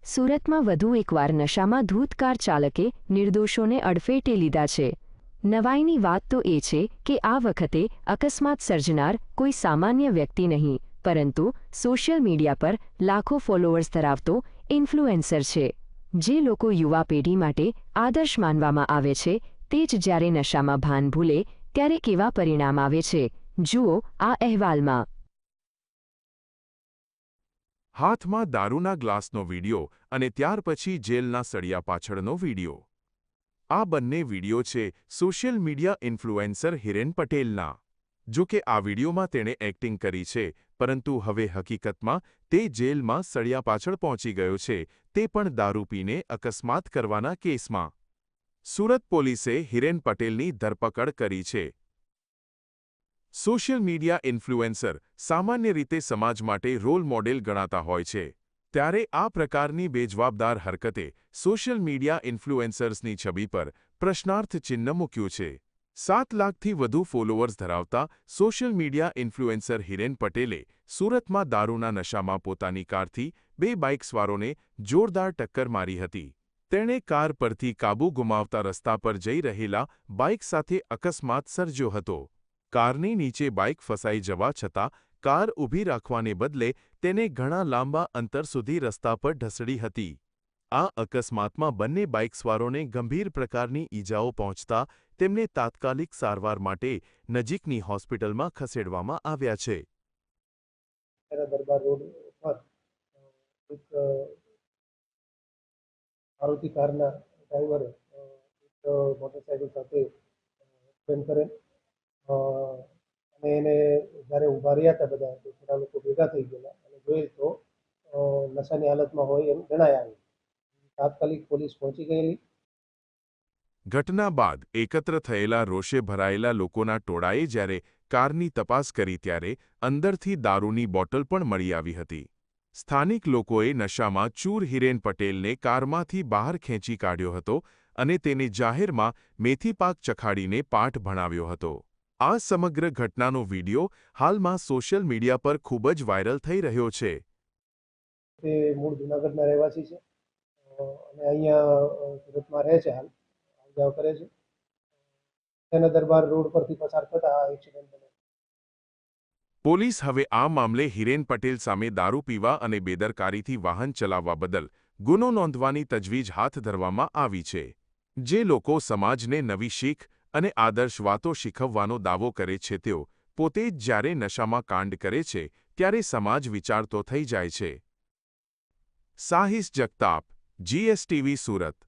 સુરતમાં વધુ એકવાર નશામાં ધૂત કાર ચાલકે નિર્દોષોને અડફેટે લીધા છે। નવાઈની વાત તો એ છે કે આ વખતે અકસ્માત સર્જનાર કોઈ સામાન્ય વ્યક્તિ નહીં, પરંતુ સોશિયલ મીડિયા પર લાખો ફોલોઅર્સ ધરાવતો ઇન્ફ્લુએન્સર છે। જે લોકો યુવા પેઢી માટે આદર્શ માનવામાં આવે છે, તે જ જ્યારે નશામાં ભાન ભૂલે ત્યારે કેવા પરિણામ આવે છે, જુઓ આ અહેવાલમાં। હાથમાં દારૂના ગ્લાસનો વિડિયો અને ત્યાર પછી જેલના સળિયા પાછળનો વિડિયો। આ બંને વિડિયો છે સોશિયલ મીડિયા ઇન્ફ્લુએન્સર હિરેન પટેલના। જો કે આ વિડિયોમાં તેણે એક્ટિંગ કરી છે, પરંતુ હવે હકીકતમાં તે જેલમાં સળિયા પાછળ પહોંચી ગયો છે, તે પણ દારૂ પીને અકસ્માત કરવાના કેસમાં। સુરત પોલીસે હિરેન પટેલની ધરપકડ કરી છે। સોશિયલ મીડિયા ઇન્ફ્લુએન્સર સામાન્ય રીતે સમાજ માટે રોલ મોડેલ ગણાતા હોય છે, ત્યારે આ પ્રકારની બેજવાબદાર હરકતે સોશિયલ મીડિયા ઇન્ફ્લુએન્સર્સની છબી પર પ્રશ્નાર્થ ચિહ્ન મૂક્યું છે। 7 લાખથી વધુ ફોલોઅર્સ ધરાવતા સોશિયલ મીડિયા ઇન્ફ્લુએન્સર હિરેન પટેલે સુરતમાં દારૂના નશામાં પોતાની કારથી 2 બાઇકસવારોને જોરદાર ટક્કર મારી હતી। તેણે કાર પરથી કાબૂ ગુમાવતા રસ્તા પર જઈ રહેલા બાઇક સાથે અકસ્માત સર્જ્યો હતો। કારની નીચે બાઇક ફસાઈ જવા છતાં કાર ઊભી રાખવાને બદલે તેને ઘણા લાંબા અંતર સુધી રસ્તા પર ઢસડી હતી। આ અકસ્માતમાં બંને બાઇકસવારોને ગંભીર પ્રકારની ઈજાઓ પહોંચતા તેમને તાત્કાલિક સારવાર માટે નજીકની હોસ્પિટલમાં ખસેડવામાં આવ્યા છે। દરબાર રોડ પર એક મારુતિ કારના ડ્રાઈવરે એક મોટરસાઇકલ સાથે એક્સિડન્ટ કરેલ અને એને જ્યારે ઊભા રહ્યા હતા બધા તો થોડા લોકો ભેગા થઈ ગયેલા અને જોઈએ તો નશાની હાલતમાં હોય એમ જણાય આવ્યું। તાત્કાલિક પોલીસ પહોંચી ગયેલી। ઘટના બાદ એકત્ર થયેલા રોષે ભરાયેલા લોકોના ટોળાએ જ્યારે કારની તપાસ કરી ત્યારે અંદરથી દારૂની બોટલ પણ મળી આવી હતી। સ્થાનિક લોકોએ નશામાં ચૂર હિરેન પટેલને કારમાંથી બહાર ખેંચી કાઢ્યો હતો અને તેને જાહેરમાં મેથીપાક ચખાડીને પાઠ ભણાવ્યો હતો। આ સમગ્ર ઘટનાનો વિડિયો હાલમાં સોશિયલ મીડિયા પર ખૂબ જ વાયરલ થઈ રહ્યો છે। તે મૂળ જૂનાગઢના રહેવાસી છે અને અહીંયા સુરતમાં રહે છે, હાલ જાવ કરે છે। તેના દરબાર રોડ પરથી પસાર થતા આ એક્સિડન્ટ બન્યો। પોલીસ હવે આ મામલે હિરેન પટેલ સામે દારૂ પીવા અને બેદરકારીથી વાહન ચલાવવા બદલ ગુનો નોંધવાની તજવીજ હાથ ધરવામાં આવી છે। જે લોકો સમાજને નવી શીખ અને આદર્શ વાતો શીખવવાનો દાવો કરે છે, તેઓ પોતે જ જ્યારે નશામાં કાંડ કરે છે, ત્યારે સમાજ વિચારતો થઈ જાય છે। સાહિસ જગતાપ, GSTV સુરત।